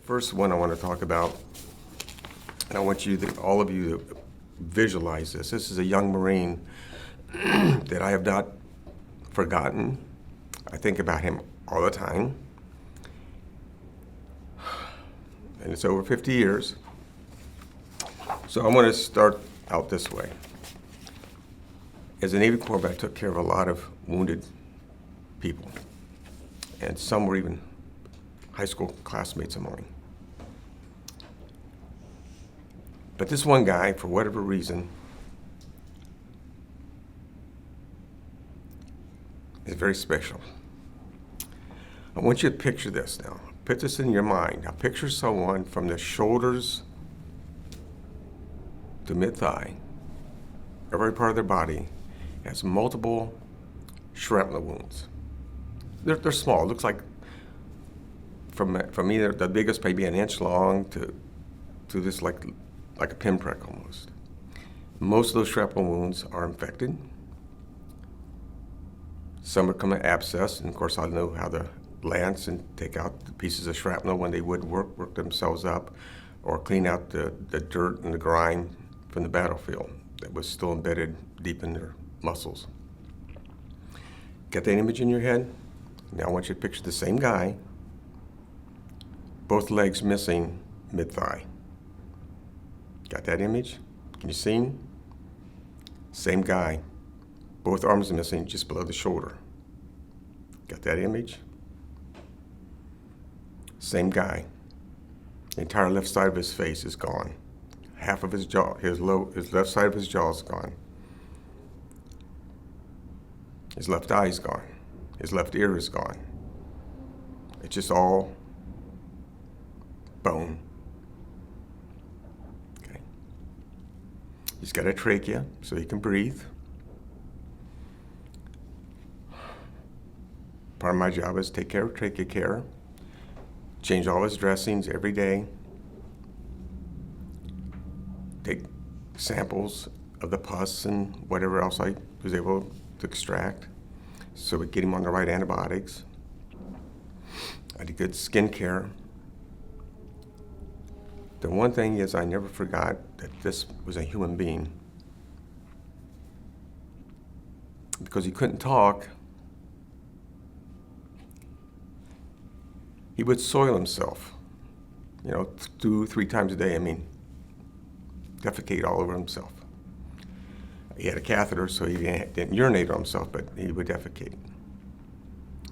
first one I want to talk about, and I want all of you to visualize this. This is a young Marine that I have not forgotten. I think about him all the time. And it's over 50 years. So I want to start out this way. As a Navy Corpsman, I took care of a lot of wounded people. And some were even high school classmates of mine. But this one guy, for whatever reason, is very special. I want you to picture this now. Put this in your mind. Now picture someone from the shoulders to mid-thigh, every part of their body has multiple shrapnel wounds. They're small. It looks like from either the biggest maybe an inch long to this like a pinprick almost. Most of those shrapnel wounds are infected. Some are coming abscess, and of course I know how to lance and take out the pieces of shrapnel when they would work themselves up, or clean out the dirt and the grime from the battlefield that was still embedded deep in their muscles. Get that image in your head? Now I want you to picture the same guy, both legs missing mid-thigh. Got that image? Can you see him? Same guy, both arms missing just below the shoulder. Got that image? Same guy. The entire left side of his face is gone. Half of his jaw, his left side of his jaw is gone. His left eye is gone. His left ear is gone. It's just all bone. Okay. He's got a trachea, so he can breathe. Part of my job is take care of trachea care, change all his dressings every day, take samples of the pus and whatever else I was able to extract, so we get him on the right antibiotics. I did good skin care. The one thing is I never forgot that this was a human being. Because he couldn't talk, he would soil himself, 2-3 times a day. I mean, defecate all over himself. He had a catheter, so he didn't urinate on himself, but he would defecate.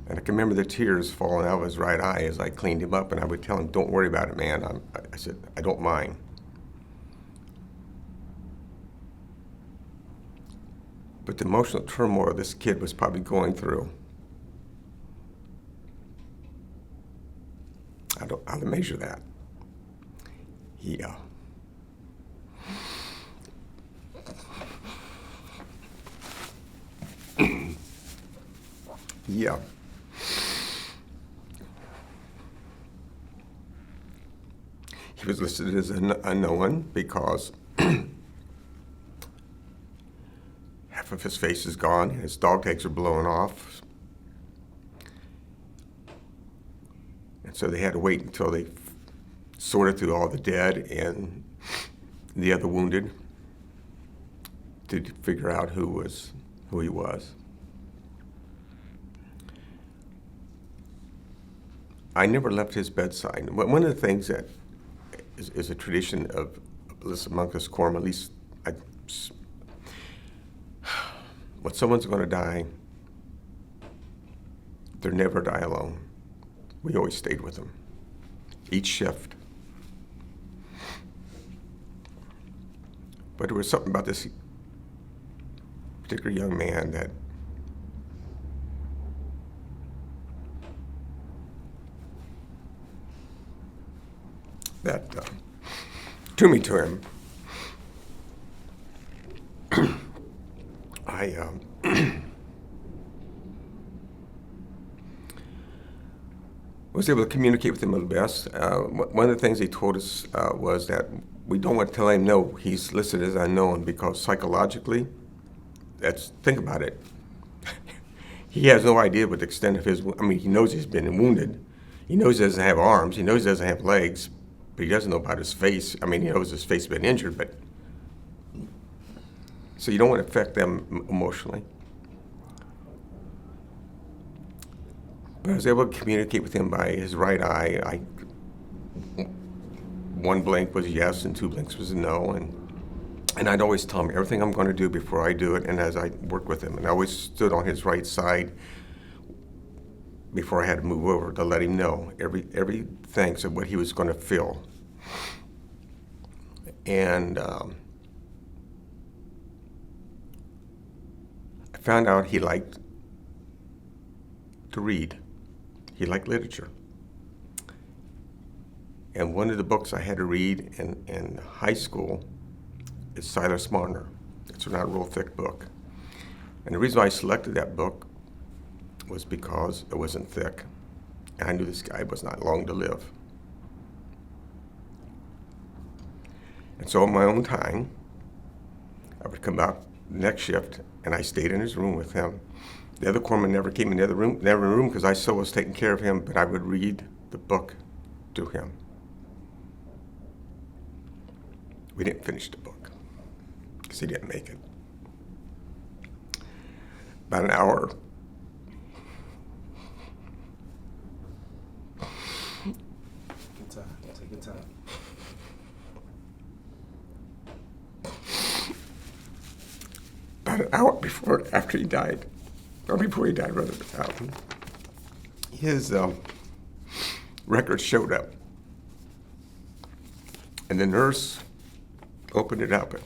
And I can remember the tears falling out of his right eye as I cleaned him up, and I would tell him, "Don't worry about it, man." I said, "I don't mind." But the emotional turmoil this kid was probably going through, I don't know how to measure that. Yeah. Yeah. He was listed as a unknown because half of his face is gone, his dog tags are blown off. And so they had to wait until they sorted through all the dead and the other wounded to figure out who he was. I never left his bedside. One of the things that is a tradition of among us corpsmen, at least when someone's going to die, they're never die alone. We always stayed with them, each shift. But there was something about this particular young man that drew me to him. I was able to communicate with him the best. One of the things he told us was that we don't want to tell him, no, he's listed as unknown, because psychologically, think about it. He has no idea what the extent of his, he knows he's been wounded. He knows he doesn't have arms. He knows he doesn't have legs, but he doesn't know about his face. I mean, he knows his face has been injured, but so you don't want to affect them emotionally. But I was able to communicate with him by his right eye. One blink was yes, and 2 blinks was a no, and I'd always tell him everything I'm going to do before I do it, and as I work with him, and I always stood on his right side before I had to move over to let him know everything, so what he was going to feel. And I found out he liked to read. He liked literature. And one of the books I had to read in high school is Silas Marner. It's not a real thick book. And the reason I selected that book was because it wasn't thick. And I knew this guy was not long to live. And so in my own time, I would come out next shift, and I stayed in his room with him. The other corpsman never came in the other room because I still was taking care of him, but I would read the book to him. We didn't finish the book because he didn't make it. About an hour. Good time. Take your time. About an hour after he died, or before he died, rather, his records showed up. And the nurse opened it up, and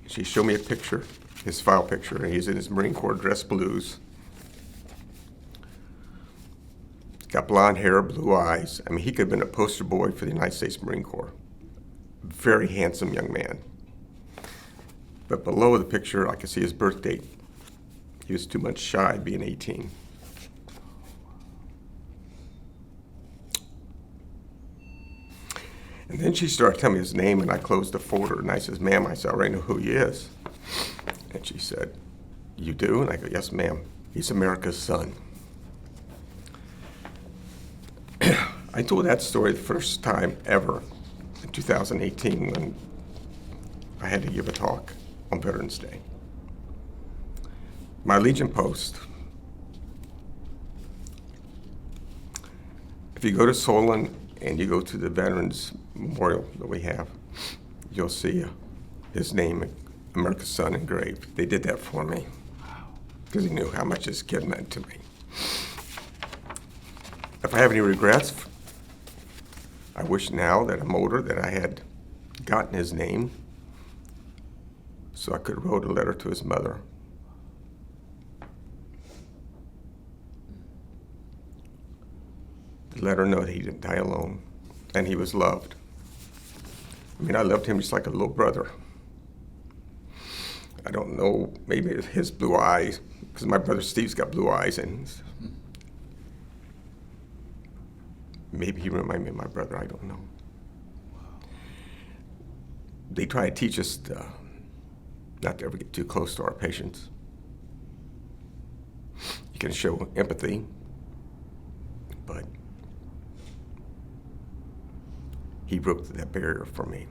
she showed me a picture, his file picture, and he's in his Marine Corps dress blues. Got blonde hair, blue eyes. I mean, he could have been a poster boy for the United States Marine Corps. Very handsome young man. But below the picture, I could see his birth date. He was 2 months shy, being 18. And then she started telling me his name, and I closed the folder, and I says, "Ma'am," I said, "I already know who he is." And she said, "You do?" And I go, "Yes, ma'am. He's America's son." I told that story the first time ever in 2018 when I had to give a talk on Veterans Day. My Legion post, if you go to Solon and you go to the Veterans Memorial that we have, you'll see his name, America's Son, engraved. They did that for me because he knew how much this kid meant to me. If I have any regrets, I wish now that I'm older that I had gotten his name so I could have wrote a letter to his mother. To let her know that he didn't die alone and he was loved. I mean, I loved him just like a little brother. I don't know, maybe it's his blue eyes, because my brother Steve's got blue eyes, and maybe he reminded me of my brother, I don't know. They try to teach us not to ever get too close to our patients. You can show empathy, but he broke that barrier for me.